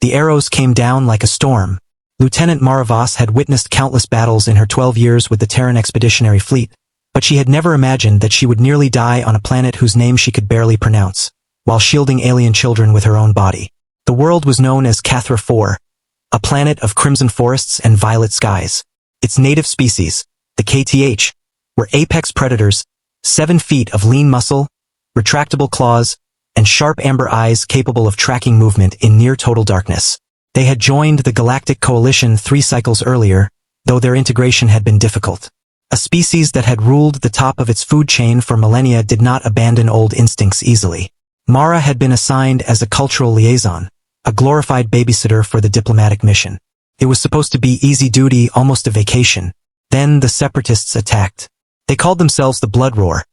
The arrows came down like a storm. Lieutenant Mara Voss had witnessed countless battles in her 12 years with the Terran Expeditionary Fleet, but she had never imagined that she would nearly die on a planet whose name she could barely pronounce, while shielding alien children with her own body. The world was known as Cathara 4, a planet of crimson forests and violet skies. Its native species, the KTH, were apex predators, 7 feet of lean muscle, retractable claws, and sharp amber eyes capable of tracking movement in near-total darkness. They had joined the Galactic Coalition 3 cycles earlier, though their integration had been difficult. A species that had ruled the top of its food chain for millennia did not abandon old instincts easily. Mara had been assigned as a cultural liaison, a glorified babysitter for the diplomatic mission. It was supposed to be easy duty, almost a vacation. Then the separatists attacked. They called themselves the Blood Roar,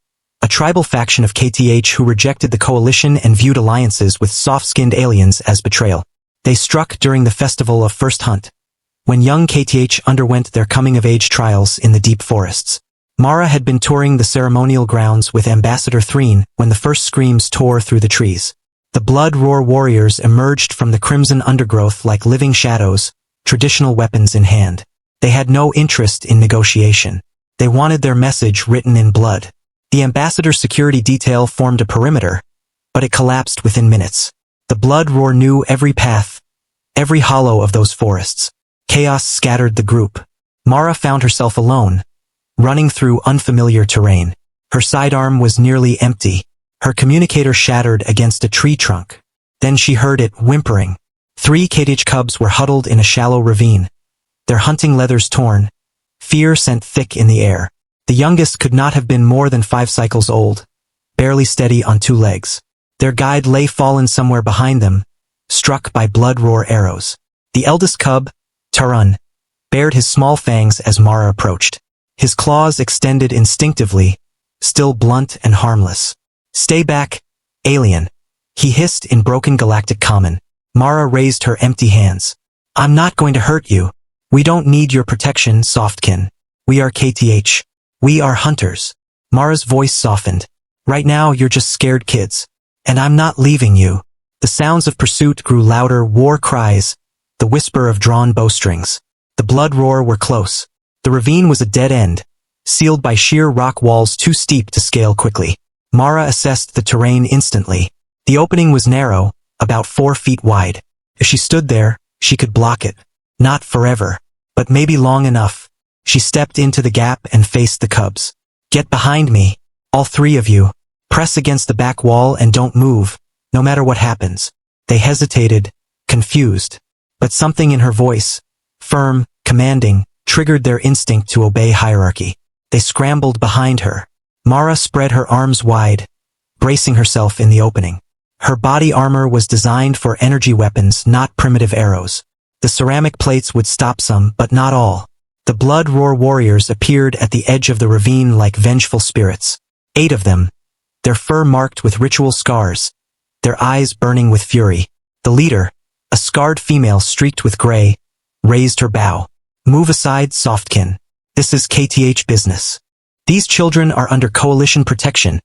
a tribal faction of KTH who rejected the coalition and viewed alliances with soft-skinned aliens as betrayal. They struck during the festival of First Hunt, when young KTH underwent their coming-of-age trials in the deep forests. Mara had been touring the ceremonial grounds with Ambassador Threen when the first screams tore through the trees. The Blood Roar warriors emerged from the crimson undergrowth like living shadows, traditional weapons in hand. They had no interest in negotiation. They wanted their message written in blood. The ambassador's security detail formed a perimeter, but it collapsed within minutes. The Blood Roar knew every path, every hollow of those forests. Chaos scattered the group. Mara found herself alone, running through unfamiliar terrain. Her sidearm was nearly empty. Her communicator shattered against a tree trunk. Then she heard it whimpering. 3 KTH cubs were huddled in a shallow ravine, their hunting leathers torn. Fear sent thick in the air. The youngest could not have been more than 5 cycles old, barely steady on 2 legs. Their guide lay fallen somewhere behind them, struck by Blood Roar arrows. The eldest cub, Tarun, bared his small fangs as Mara approached. His claws extended instinctively, still blunt and harmless. "Stay back, alien," he hissed in broken galactic common. Mara raised her empty hands. "I'm not going to hurt you. We don't need your protection, softkin. We are KTH. We are hunters." Mara's voice softened. "Right now you're just scared kids. And I'm not leaving you." The sounds of pursuit grew louder, war cries, the whisper of drawn bowstrings. The Blood Roar were close. The ravine was a dead end, sealed by sheer rock walls too steep to scale quickly. Mara assessed the terrain instantly. The opening was narrow, about 4 feet wide. If she stood there, she could block it. Not forever, but maybe long enough. She stepped into the gap and faced the cubs. "Get behind me, all 3 of you. Press against the back wall and don't move, no matter what happens." They hesitated, confused. But something in her voice, firm, commanding, triggered their instinct to obey hierarchy. They scrambled behind her. Mara spread her arms wide, bracing herself in the opening. Her body armor was designed for energy weapons, not primitive arrows. The ceramic plates would stop some, but not all. The Blood Roar warriors appeared at the edge of the ravine like vengeful spirits. 8 of them, their fur marked with ritual scars, their eyes burning with fury. The leader, a scarred female streaked with gray, raised her bow. "Move aside, softkin. This is KTH business. These children are under coalition protection,"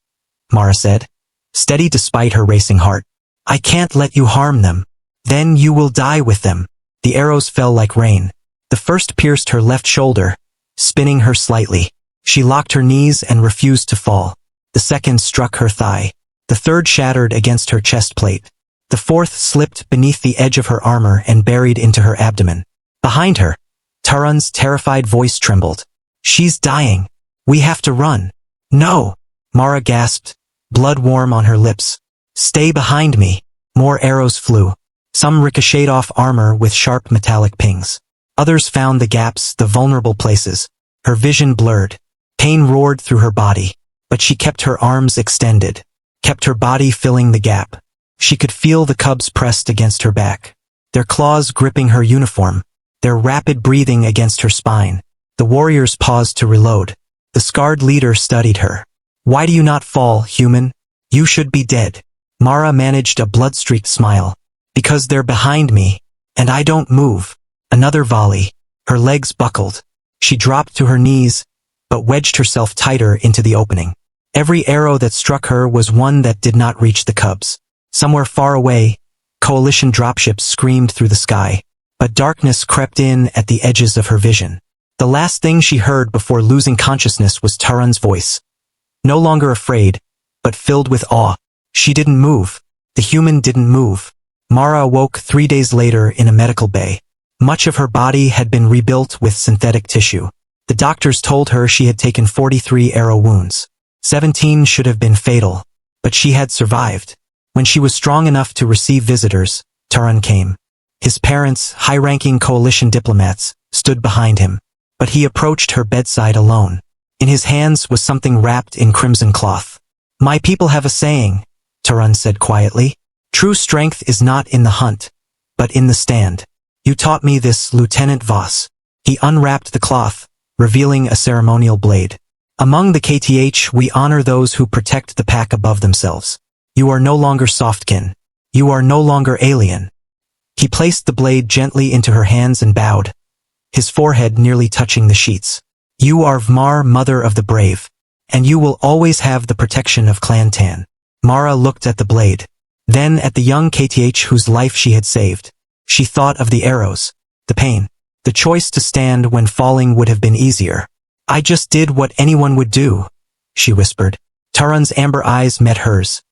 Mara said, steady despite her racing heart. "I can't let you harm them. Then you will die with them." The arrows fell like rain. The first pierced her left shoulder, spinning her slightly. She locked her knees and refused to fall. The second struck her thigh. The third shattered against her chest plate. The fourth slipped beneath the edge of her armor and buried into her abdomen. Behind her, Tarun's terrified voice trembled. "She's dying. We have to run." "No," Mara gasped, blood warm on her lips. "Stay behind me." More arrows flew. Some ricocheted off armor with sharp metallic pings. Others found the gaps, the vulnerable places. Her vision blurred. Pain roared through her body, but she kept her arms extended, kept her body filling the gap. She could feel the cubs pressed against her back, their claws gripping her uniform, their rapid breathing against her spine. The warriors paused to reload. The scarred leader studied her. "Why do you not fall, human? You should be dead." Mara managed a blood-streaked smile. "Because they're behind me, and I don't move." Another volley. Her legs buckled. She dropped to her knees, but wedged herself tighter into the opening. Every arrow that struck her was one that did not reach the cubs. Somewhere far away, coalition dropships screamed through the sky. But darkness crept in at the edges of her vision. The last thing she heard before losing consciousness was Taran's voice. No longer afraid, but filled with awe. She didn't move. The human didn't move. Mara awoke 3 days later in a medical bay. Much of her body had been rebuilt with synthetic tissue. The doctors told her she had taken 43 arrow wounds. 17 should have been fatal, but she had survived. When she was strong enough to receive visitors, Taran came. His parents, high-ranking coalition diplomats, stood behind him, but he approached her bedside alone. In his hands was something wrapped in crimson cloth. "My people have a saying," Taran said quietly. "True strength is not in the hunt, but in the stand. You taught me this, Lieutenant Voss." He unwrapped the cloth, revealing a ceremonial blade. "Among the KTH we honor those who protect the pack above themselves. You are no longer softkin. You are no longer alien." He placed the blade gently into her hands and bowed, his forehead nearly touching the sheets. "You are Vmar, mother of the brave, and you will always have the protection of Clan Tan." Mara looked at the blade, then at the young KTH whose life she had saved. She thought of the arrows, the pain. The choice to stand when falling would have been easier. "I just did what anyone would do," she whispered. Taran's amber eyes met hers,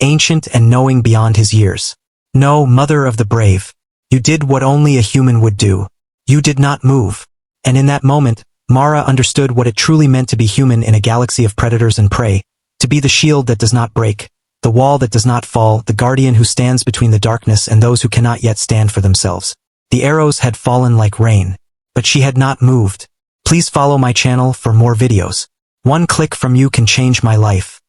ancient and knowing beyond his years. "No, mother of the brave. You did what only a human would do. You did not move." And in that moment, Mara understood what it truly meant to be human in a galaxy of predators and prey, to be the shield that does not break, the wall that does not fall, the guardian who stands between the darkness and those who cannot yet stand for themselves. The arrows had fallen like rain, but she had not moved. Please follow my channel for more videos. One click from you can change my life.